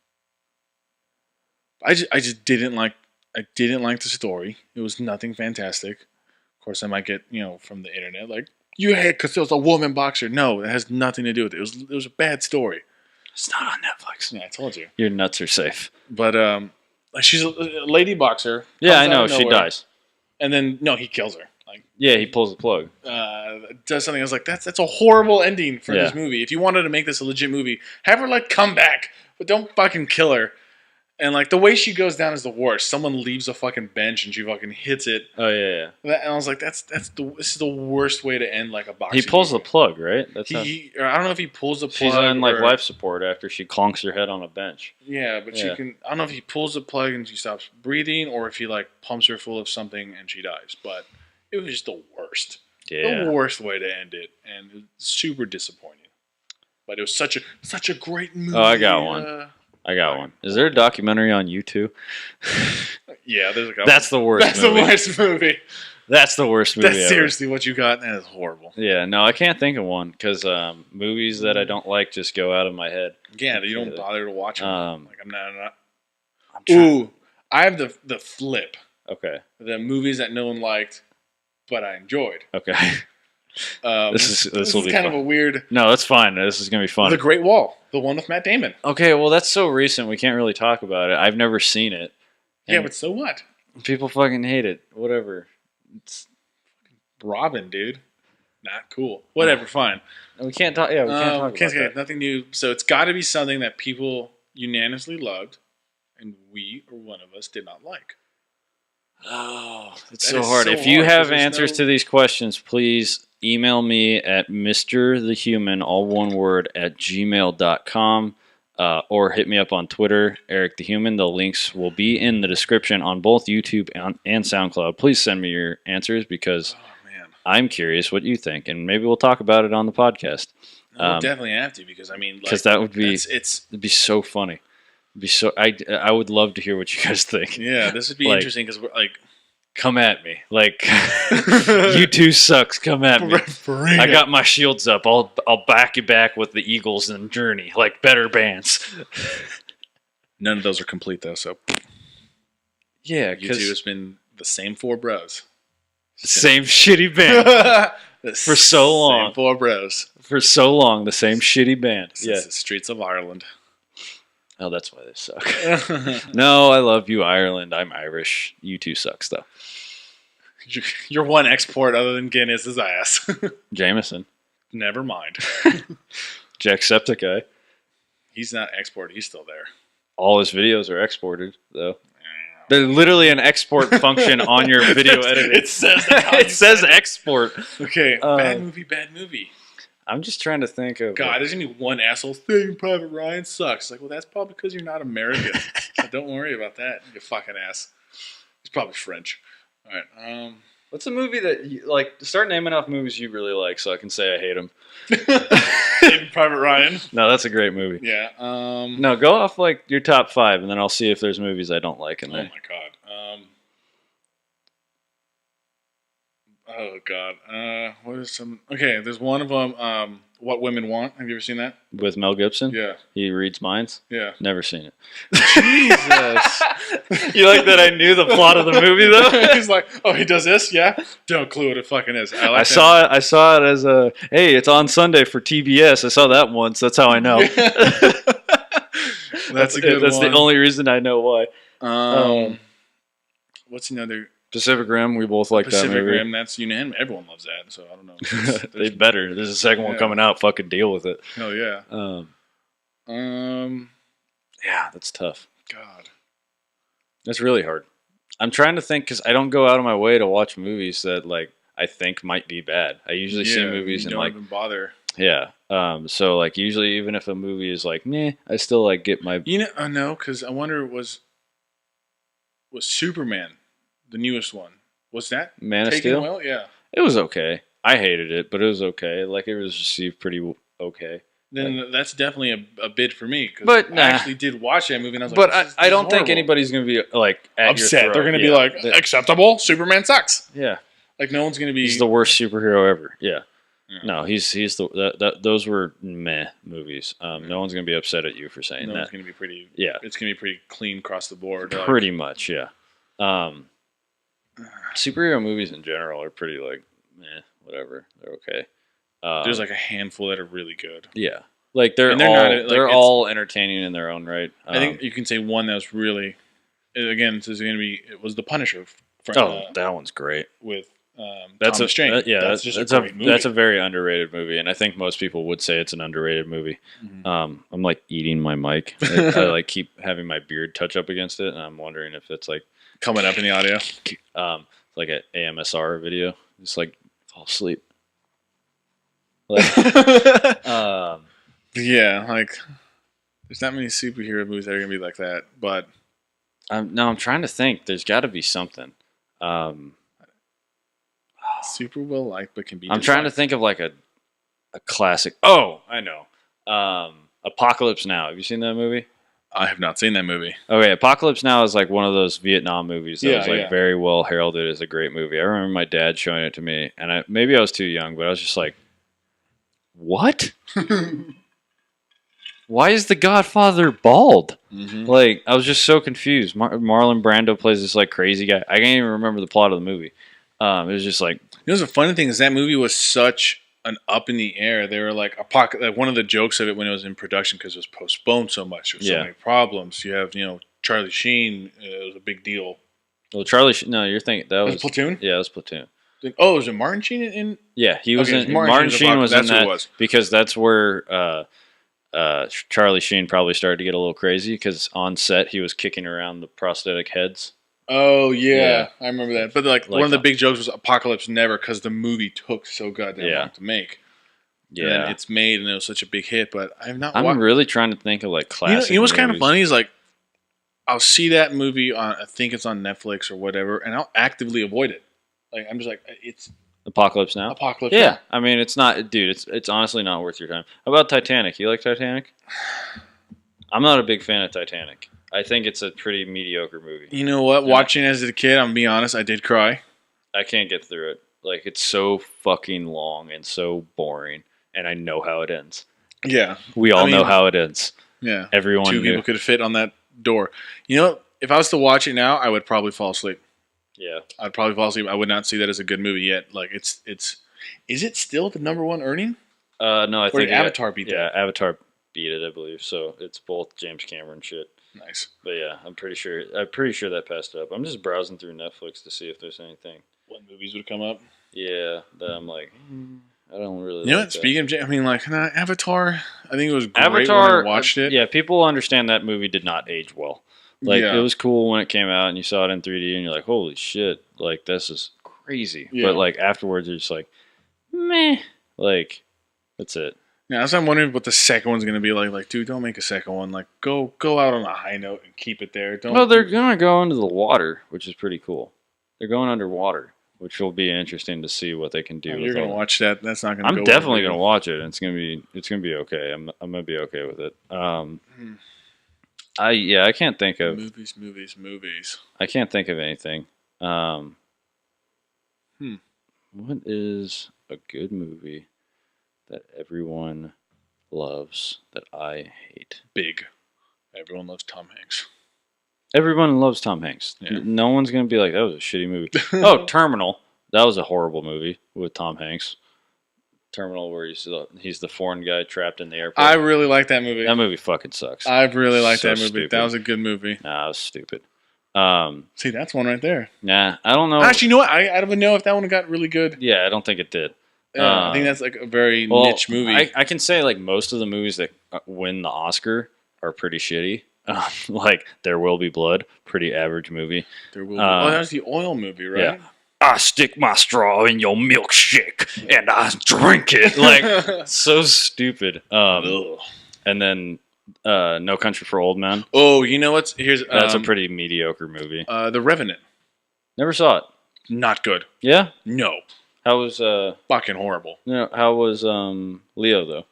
I just didn't like. I didn't like the story. It was nothing fantastic. Of course, I might get from the internet like. You had because it was a woman boxer. No, it has nothing to do with it. It was a bad story. It's not on Netflix. Yeah, I told you. Your nuts are safe. But like she's a lady boxer. Yeah, I know. She dies. And then he kills her. Like yeah, he pulls the plug. Does something. I was like, that's a horrible ending for this movie. If you wanted to make this a legit movie, have her like come back, but don't fucking kill her. And, like, the way she goes down is the worst. Someone leaves a fucking bench and she fucking hits it. Oh, yeah. And I was like, this is the worst way to end, like, a boxing He pulls movie. The plug, right? I don't know if he pulls the plug. She's on, like, life support after she clonks her head on a bench. Yeah, but she can... I don't know if he pulls the plug and she stops breathing or if he, like, pumps her full of something and she dies. But it was just the worst. Yeah. The worst way to end it. And it was super disappointing. But it was such a great movie. Oh, I got one. I got one. Is there a documentary on YouTube? Yeah, there's a couple. That's the worst That's movie. the worst movie. That's the worst movie That's ever. seriously what you got. That is horrible. Yeah, no, I can't think of one because movies that I don't like just go out of my head. Yeah, you don't bother to watch them. Like I'm not. Ooh, I have the flip. Okay. The movies that no one liked, but I enjoyed. Okay. This will be kind fun. of a weird. No, that's fine. This is gonna be fun. The Great Wall, the one with Matt Damon. Okay, well that's so recent we can't really talk about it. I've never seen it. Yeah, but so what? People fucking hate it. Whatever. It's Robin, dude. Not cool. Whatever, fine. We can't talk. Yeah, we can't talk about that. Nothing new. So it's got to be something that people unanimously loved, and we or one of us did not like. Oh, it's so hard. If you have answers to these questions, please email me at mrthehuman, all one word, at gmail.com. Or hit me up on Twitter, Eric the Human. The links will be in the description on both YouTube and SoundCloud. Please send me your answers because I'm curious what you think, and maybe we'll talk about it on the podcast. We'll definitely have to because because that would be it'd be so funny. It'd be so I would love to hear what you guys think. Yeah, this would be interesting because we're like. Come at me. Like, you two sucks. Come at me. I got my shields up. I'll back you back with the Eagles and Journey. Like, better bands. None of those are complete, though, so. Yeah, because it's been the same four bros. Same shitty band. For so long. Same four bros. For so long, the same shitty band. Since the streets of Ireland. Oh, that's why they suck. No, I love you, Ireland. I'm Irish. You two sucks, though. Your one export other than Guinness is ass. Jameson. Never mind. Jacksepticeye. He's not export. He's still there. All his videos are exported, though. They're literally an export function on your video editing. It says it says export. Okay, bad movie. I'm just trying to think of... God, there's going to be one asshole saying Private Ryan sucks. Like, well, that's probably because you're not American. Don't worry about that, you fucking ass. He's probably French. All right. What's a movie that you, like? Start naming off movies you really like, so I can say I hate them. Private Ryan. No, that's a great movie. Yeah. No, go off like your top 5, and then I'll see if there's movies I don't like in there. Oh my god. Oh god. What is some? Okay, there's one of them. What Women Want. Have you ever seen that? With Mel Gibson? Yeah. He reads minds? Yeah. Never seen it. Jesus. You like that I knew the plot of the movie, though? He's like, oh, he does this? Yeah? Don't clue what it fucking is. I saw it as a, hey, it's on Sunday for TBS. I saw that once. That's how I know. That's a good one. That's the only reason I know why. What's another... Pacific Rim, we both like that movie. Pacific Rim, that's unanimous. Everyone loves that, so I don't know. They better. There's a second one coming out. Fucking deal with it. Hell yeah. Yeah, that's tough. God. That's really hard. I'm trying to think because I don't go out of my way to watch movies that like I think might be bad. I usually see movies and like don't even bother. Yeah. So like usually even if a movie is like meh, I still like get my. No, because I wonder was Superman. The newest one. Was that Man of Steel? Well? Yeah. It was okay. I hated it, but it was okay. Like, it was received pretty okay. Then that's definitely a bid for me. But I actually did watch that movie, and I was like, but I don't think anybody's going to be, like, upset. They're going to be like, acceptable. Superman sucks. Yeah. Like, no one's going to be... He's the worst superhero ever. Yeah. No, he's those were meh movies. No one's going to be upset at you for saying that. No, it's going to be pretty... Yeah. It's going to be pretty clean across the board. Pretty much, yeah. Superhero movies in general are pretty like, whatever. They're okay. There's like a handful that are really good. Yeah, like they're all entertaining in their own right. I think you can say one that was really, again, this is going to be. It was The Punisher. That one's great. With Thomas Jane. That's a very underrated movie, and I think most people would say it's an underrated movie. Mm-hmm. I'm like eating my mic. I like keep having my beard touch up against it, and I'm wondering if it's like. Coming up in the audio, like an AMSR video, just like fall asleep. Like, yeah, like there's not many superhero movies that are gonna be like that. But I'm trying to think. There's got to be something. Super well liked, but can be. I'm trying to think of like a classic. Oh, I know. Apocalypse Now. Have you seen that movie? I have not seen that movie. Okay, Apocalypse Now is like one of those Vietnam movies that was like yeah. very well heralded as a great movie. I remember my dad showing it to me, and maybe I was too young, but I was just like, "What? Why is the Godfather bald?" Mm-hmm. Like, I was just so confused. Marlon Brando plays this like crazy guy. I can't even remember the plot of the movie. It was just like, You know, the funny thing is that movie was such an up in the air. They were like one of the jokes of it when it was in production because it was postponed so much. There were so many problems. You have Charlie Sheen. It was a big deal. well, no, you're thinking that was Platoon. Yeah, it was Platoon. Oh, was it Martin Sheen in? Yeah, he was in. Martin Sheen was in that because that's where Charlie Sheen probably started to get a little crazy because on set he was kicking around the prosthetic heads. Oh yeah, I remember that. But like one of the big jokes was Apocalypse Never because the movie took so goddamn long to make. Yeah, and it's made and it was such a big hit. But I'm really trying to think of like classic. You know what's kind of funny is like I'll see that movie on. I think it's on Netflix or whatever, and I'll actively avoid it. Like I'm just like it's Apocalypse Now. Apocalypse. Yeah, Now. I mean it's not, dude. It's honestly not worth your time. How about Titanic? You like Titanic? I'm not a big fan of Titanic. I think it's a pretty mediocre movie. You know what? Watching it as a kid, I'm gonna be honest, I did cry. I can't get through it. Like it's so fucking long and so boring, and I know how it ends. Yeah, we all know how it ends. Yeah, everyone. Two people could fit on that door. You know, if I was to watch it now, I would probably fall asleep. Yeah, I'd probably fall asleep. I would not see that as a good movie yet. Like it's. Is it still the #1 earning? No, I think Avatar beat that. Yeah, Avatar beat it, I believe. So it's both James Cameron shit. Nice. But yeah, I'm pretty sure that passed it up. I'm just browsing through Netflix to see if there's anything. What movies would come up? Yeah, that I'm like, I don't really. You know what? Speaking of, I mean, like Avatar. I think it was great when I watched it. Yeah, people understand that movie did not age well. Like it was cool when it came out and you saw it in 3D and you're like, holy shit, like this is crazy. Yeah. But like afterwards, you're just like, meh. Like that's it. Yeah, that's why I'm wondering what the second one's gonna be like. Like, dude, don't make a second one. Like, go out on a high note and keep it there. Don't. Well, they're gonna go into the water, which is pretty cool. They're going underwater, which will be interesting to see what they can do. You're gonna watch that. That's not gonna. I'm definitely gonna watch it. And it's gonna be okay. I'm gonna be okay with it. I can't think of movies. I can't think of anything. What is a good movie that everyone loves that I hate? Big. Everyone loves Tom Hanks. Everyone loves Tom Hanks. Yeah. No one's going to be like, that was a shitty movie. Oh, Terminal. That was a horrible movie with Tom Hanks. Terminal, where he's the foreign guy trapped in the airport. I really like that movie. That movie fucking sucks. I really like that movie. Stupid. That was a good movie. Nah, it was stupid. See, that's one right there. Nah, I don't know. Actually, you know what? I don't know if that one got really good. Yeah, I don't think it did. I think that's like a very niche movie. I can say like most of the movies that win the Oscar are pretty shitty. Like There Will Be Blood, pretty average movie. There Will Be. That was the oil movie, right? Yeah. I stick my straw in your milkshake and I drink it. Like so stupid. And then No Country for Old Men. Oh, you know what's that's a pretty mediocre movie. The Revenant. Never saw it. Not good. Yeah? No. How was fucking horrible. No, how was Leo though?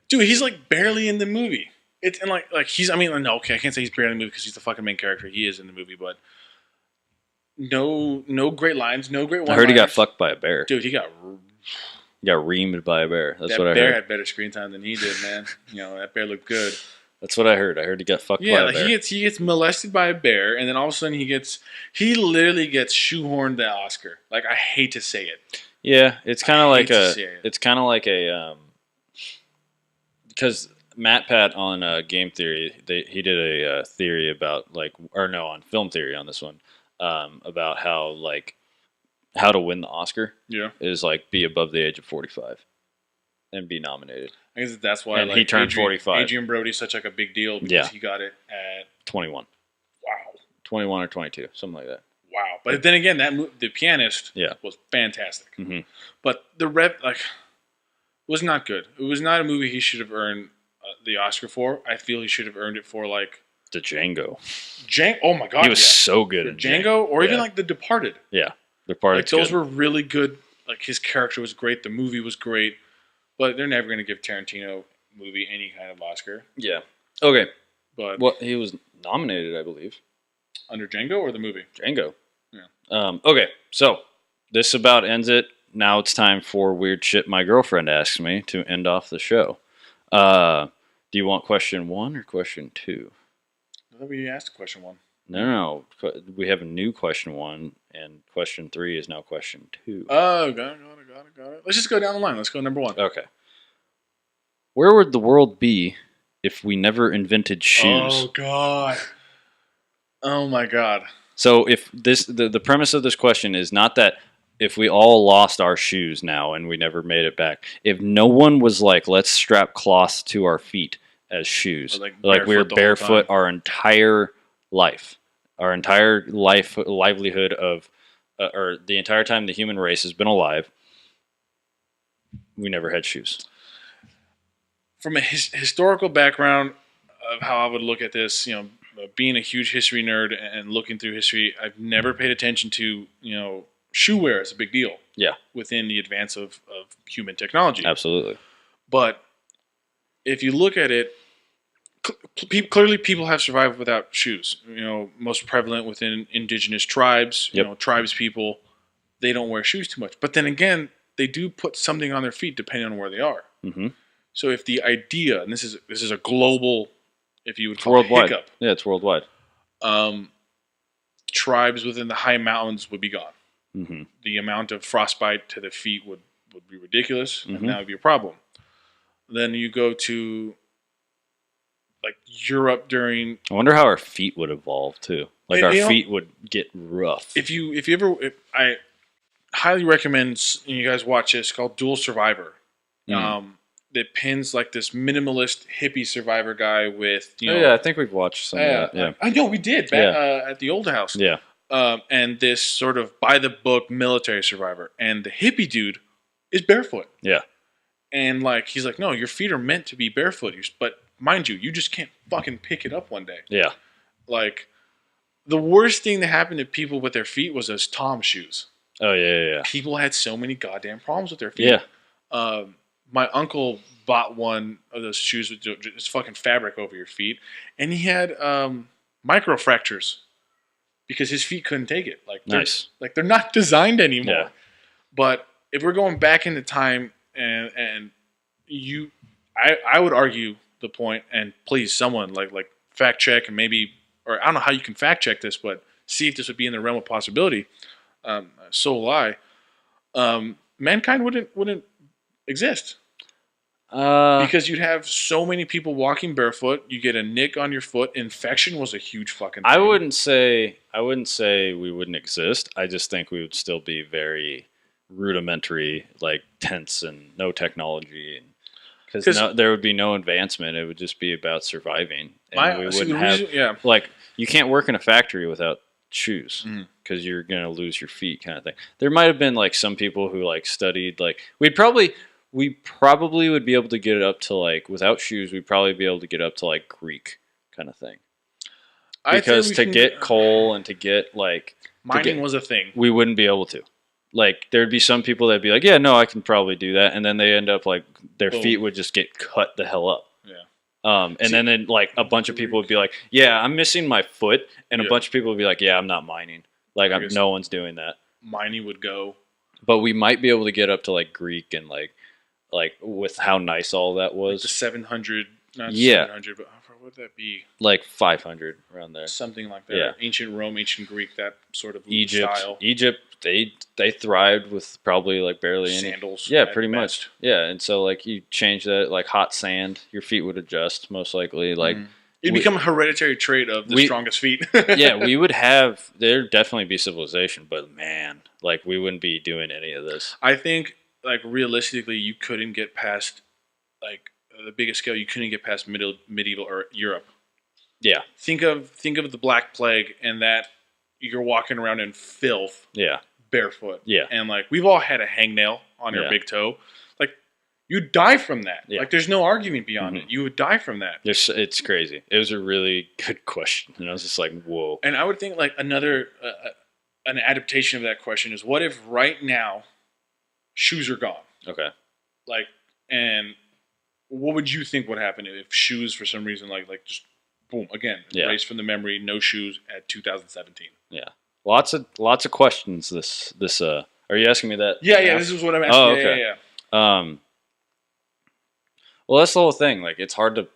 Dude, he's like barely in the movie. It's and like he's no, okay, I can't say he's barely in the movie because he's the fucking main character. He is in the movie, but no great lines, no great one-liners. I heard he got fucked by a bear. Dude, he got reamed by a bear. That's what I heard. That bear had better screen time than he did, man. That bear looked good. That's what I heard. I heard he got fucked by a bear. He gets molested by a bear, and then all of a sudden he literally gets shoehorned the Oscar. Like, I hate to say it. Yeah, it's kind of like because Matt Pat on Game Theory, he did a theory about on Film Theory on this one about how to win the Oscar. Yeah, is like be above the age of 45 and be nominated. I guess that's why he turned 45. Adrian Brody's such a big deal because he got it at 21. Wow, 21 or 22, something like that. Wow, but then again, The Pianist was fantastic. Mm-hmm. But was not good. It was not a movie he should have earned the Oscar for. I feel he should have earned it for the Django. Oh my god, he was so good in Django, or even The Departed. Yeah, Departed. Those were really good. Like his character was great. The movie was great. But they're never going to give Tarantino movie any kind of Oscar. Yeah. Okay. But Well, he was nominated, I believe. under Django or the movie? Django. Yeah. Okay, so this about ends it. Now it's time for weird shit my girlfriend asked me to end off the show. Do you want question 1 or question 2? I thought we asked question 1. No. We have a new question 1, and question 3 is now question 2. Oh, got it. Let's just go down the line. Let's go number 1. Okay. Where would the world be if we never invented shoes? Oh God. Oh my God. So if the premise of this question is not that if we all lost our shoes now and we never made it back, if no one was like, let's strap cloths to our feet as shoes, like we were barefoot our entire life, livelihood of, or the entire time the human race has been alive, we never had shoes. From a historical background of how I would look at this, being a huge history nerd and looking through history, I've never paid attention to, shoe wear is a big deal. Yeah. Within the advance of human technology. Absolutely. But if you look at it, clearly people have survived without shoes. Most prevalent within indigenous tribes, tribes people, they don't wear shoes too much. But then again, they do put something on their feet depending on where they are. Mm-hmm. So if the idea, and this is a global, if you would call worldwide. it hiccup. Yeah, it's worldwide. Tribes within the high mountains would be gone. Mm-hmm. The amount of frostbite to the feet would be ridiculous, and that would be a problem. Then you go to like Europe during. I wonder how our feet would evolve too. Like our feet would get rough. I highly recommend you guys watch this called Dual Survivor. That pins like this minimalist hippie survivor guy with I think we've watched some of that. Yeah, I know we did back at the old house. Yeah, and this sort of by the book military survivor, and the hippie dude is barefoot. Yeah, and like he's like, no, your feet are meant to be barefoot, but mind you just can't fucking pick it up one day. Yeah, like the worst thing that happened to people with their feet was those Tom shoes. Oh yeah. People had so many goddamn problems with their feet. Yeah. My uncle bought one of those shoes with just fucking fabric over your feet, and he had micro fractures because his feet couldn't take it. They're not designed anymore. Yeah. But if we're going back into time, and I would argue the point, and please someone like fact check and maybe, or I don't know how you can fact check this, but see if this would be in the realm of possibility. So will I. Mankind wouldn't exist. Because you'd have so many people walking barefoot, you get a nick on your foot. Infection was a huge fucking thing. I wouldn't say we wouldn't exist. I just think we would still be very rudimentary, like tents and no technology, because there would be no advancement. It would just be about surviving, and we wouldn't have like you can't work in a factory without shoes because you're gonna lose your feet, kind of thing. There might have been like some people who like studied like we probably would be able to get it up to like without shoes. We'd probably be able to get up to like Greek kind of thing. Because to get coal and to get like mining was a thing. We wouldn't be able to. Like there'd be some people that'd be like, yeah, no, I can probably do that, and then they end up like their feet would just get cut the hell up. Yeah. And then like a bunch of people would be like, yeah, I'm missing my foot, and a bunch of people would be like, yeah, I'm not mining. Like no one's doing that. Mining would go. But we might be able to get up to like Greek and like with how nice all that was. Like the 700, not 700, but what would that be? Like 500 around there. Something like that. Yeah. Ancient Rome, ancient Greek, that sort of style. Egypt, they thrived with probably like barely any sandals. Yeah, pretty much. Yeah, and so like you change that, like hot sand, your feet would adjust most likely. Like it'd become a hereditary trait of the strongest feet. Yeah, we would have. There'd definitely be civilization, but man, like we wouldn't be doing any of this. I think, like realistically, you couldn't get past like the biggest scale. You couldn't get past medieval or Europe. Yeah. Think of the Black Plague, and that you're walking around in filth. Yeah. Barefoot. Yeah. And like we've all had a hangnail on your big toe. Like you die from that. Yeah. Like there's no argument beyond it. You would die from that. It's crazy. It was a really good question, and I was just like, whoa. And I would think like another an adaptation of that question is, what if right now shoes are gone? Okay. Like, and what would you think would happen if shoes for some reason like just boom, again, Yeah. erased from the memory, no shoes at 2017. Yeah. Lots of questions. Are you asking me that? Yeah, now? this is what I'm asking. Oh, Yeah, okay. Well, that's the whole thing. Like, it's hard to,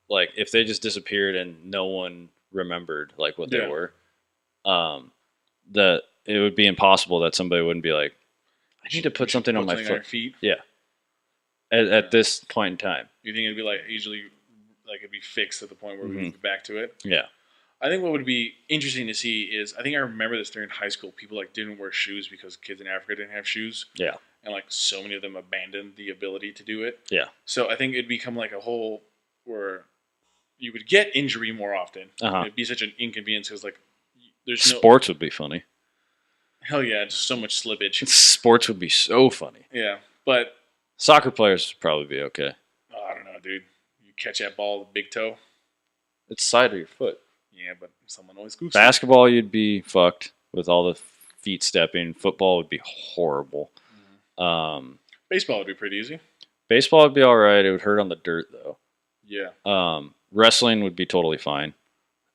like, if they just disappeared and no one remembered, like, what they were, that it would be impossible that somebody wouldn't be like, I need to put something on my foot. On your feet. Yeah. At this point in time. You think it'd be like usually, like it'd be fixed at the point where we Mm-hmm. move back to it? Yeah. I think what would be interesting to see is, I think I remember this during high school. People like didn't wear shoes because kids in Africa didn't have shoes. Yeah. And like so many of them abandoned the ability to do it. Yeah. So I think it'd become like a whole where you would get injury more often. It'd be such an inconvenience because like there's Sports would be funny. Hell yeah, just so much slippage. Sports would be so funny. Yeah, but soccer players would probably be okay. I don't know, dude. You catch that ball with the big toe. It's side of your foot. Yeah, but someone always goofs. Basketball, you'd be fucked with all the feet stepping. Football would be horrible. Baseball would be pretty easy. Baseball would be all right. It would hurt on the dirt, though. Yeah. Wrestling would be totally fine.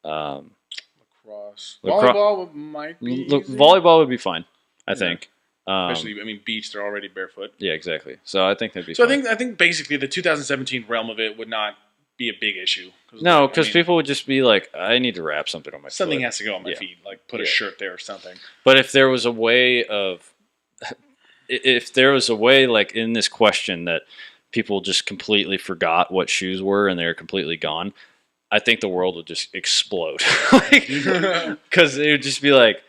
Lacrosse. Volleyball might be easy. Volleyball would be fine, I think. Especially, beach, they're already barefoot. Yeah, exactly. So I think that'd be fine. I think basically the 2017 realm of it would not be a big issue. No, because people would just be like, I need to wrap something on my foot. Something has to go on my feet, like put a shirt there or something. But if there was a way like in this question that people just completely forgot what shoes were and they're completely gone, I think the world would just explode. Because it would just be like,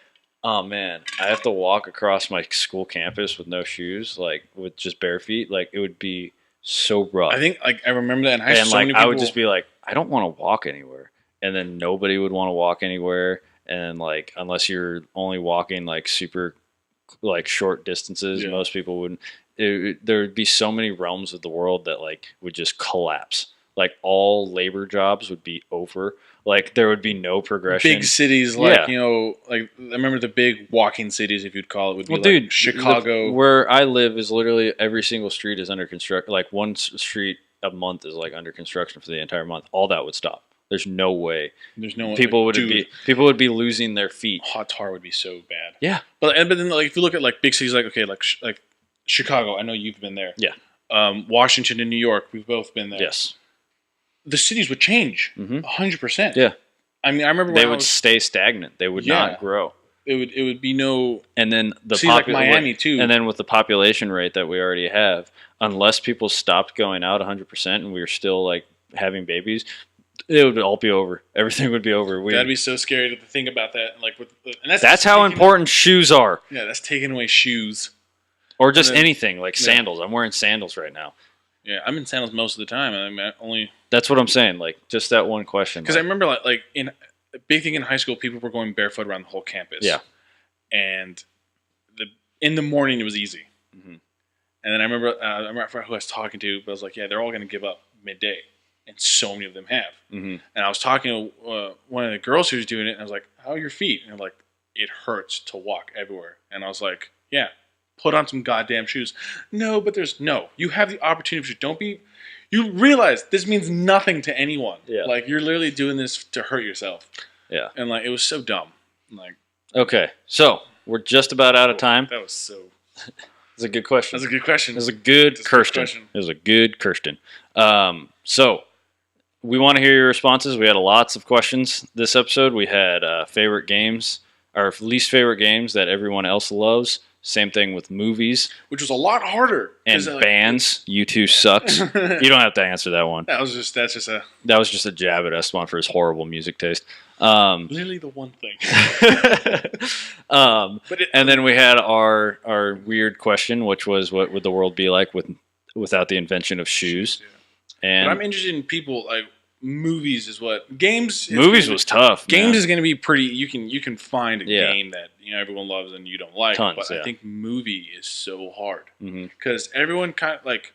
oh man, I have to walk across my school campus with no shoes, like with just bare feet. Like it would be so rough. I think like I remember that in high school. And like I would just be like, I don't want to walk anywhere, and then nobody would want to walk anywhere, and like unless you're only walking like super like short distances, most people wouldn't. There would be so many realms of the world that like would just collapse. Like all labor jobs would be over. Like there would be no progression. Big cities, like like I remember the big walking cities, if you'd call it, would be like Chicago. Where I live is literally every single street is under construction. Like one street a month is like under construction for the entire month. All that would stop. There's no way. There's no people would be losing their feet. Hot tar would be so bad. Yeah, but then like if you look at like big cities, like like Chicago, I know you've been there. Yeah. Washington and New York, we've both been there. Yes. The cities would change 100%. Yeah. I mean, I remember they would stay stagnant. They would not grow. It would be no. And then like Miami too. And then with the population rate that we already have, unless people stopped going out 100% and we were still like having babies, it would all be over. Everything would be over. That'd be so scary to think about that. Like and that's how important shoes are. Yeah, that's taking away shoes. Or just anything like sandals. I'm wearing sandals right now. Yeah, I'm in sandals most of the time. I mean, only. That's what I'm saying. Like just that one question. Because I remember like in a big thing in high school, people were going barefoot around the whole campus. Yeah. And in the morning it was easy. Mm-hmm. And then I remember who I was talking to, but I was like, yeah, they're all going to give up midday, and so many of them have. Mm-hmm. And I was talking to one of the girls who was doing it, and I was like, how are your feet? And they're like, it hurts to walk everywhere. And I was like, yeah. Put on some goddamn shoes. No, but you have the opportunity. You realize this means nothing to anyone. Yeah. Like you're literally doing this to hurt yourself. Yeah. And like it was so dumb. Like okay, so we're just about out of time. That was so. That's a good question. That's a good question. That's a good Kirsten. It was a good Kirsten. So we want to hear your responses. We had lots of questions this episode. We had favorite games, our least favorite games that everyone else loves. Same thing with movies. Which was a lot harder. And bands. U2 sucks. You don't have to answer that one. That was just a jab at Esteban for his horrible music taste. Literally the one thing. And then we had our weird question, which was what would the world be like without the invention of shoes? Yeah. And but I'm interested in people like movies is what games. Movies was tough. Games is going to be pretty. You can find a game that everyone loves and you don't like. Tons, but I think movie is so hard because everyone kind of like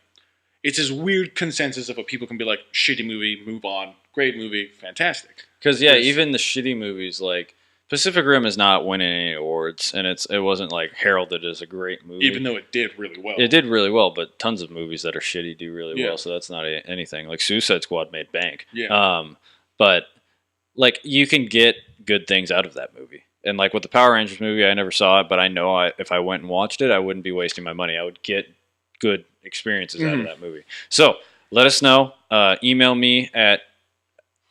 it's this weird consensus of what people can be like shitty movie, move on, great movie, fantastic. Because even the shitty movies like Pacific Rim is not winning any awards, and it wasn't like heralded as a great movie, even though it did really well. It did really well, but tons of movies that are shitty do really well, so that's not anything. Like Suicide Squad made bank. Yeah. But like you can get good things out of that movie. And like with the Power Rangers movie, I never saw it, but I know if I went and watched it, I wouldn't be wasting my money. I would get good experiences out of that movie. So let us know. Email me at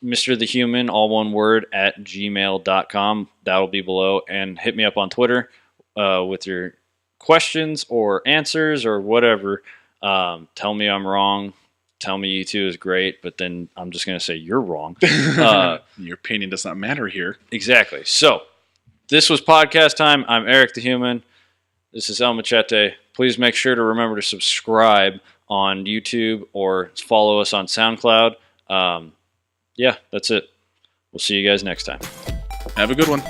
Mr. the Human, all one word, at gmail.com. That'll be below. And hit me up on Twitter with your questions or answers or whatever. Tell me I'm wrong. Tell me U2 is great, but then I'm just going to say you're wrong. Your opinion does not matter here. Exactly. So this was podcast time. I'm Eric the Human. This is El Machete. Please make sure to remember to subscribe on YouTube or follow us on SoundCloud. Yeah, that's it. We'll see you guys next time. Have a good one.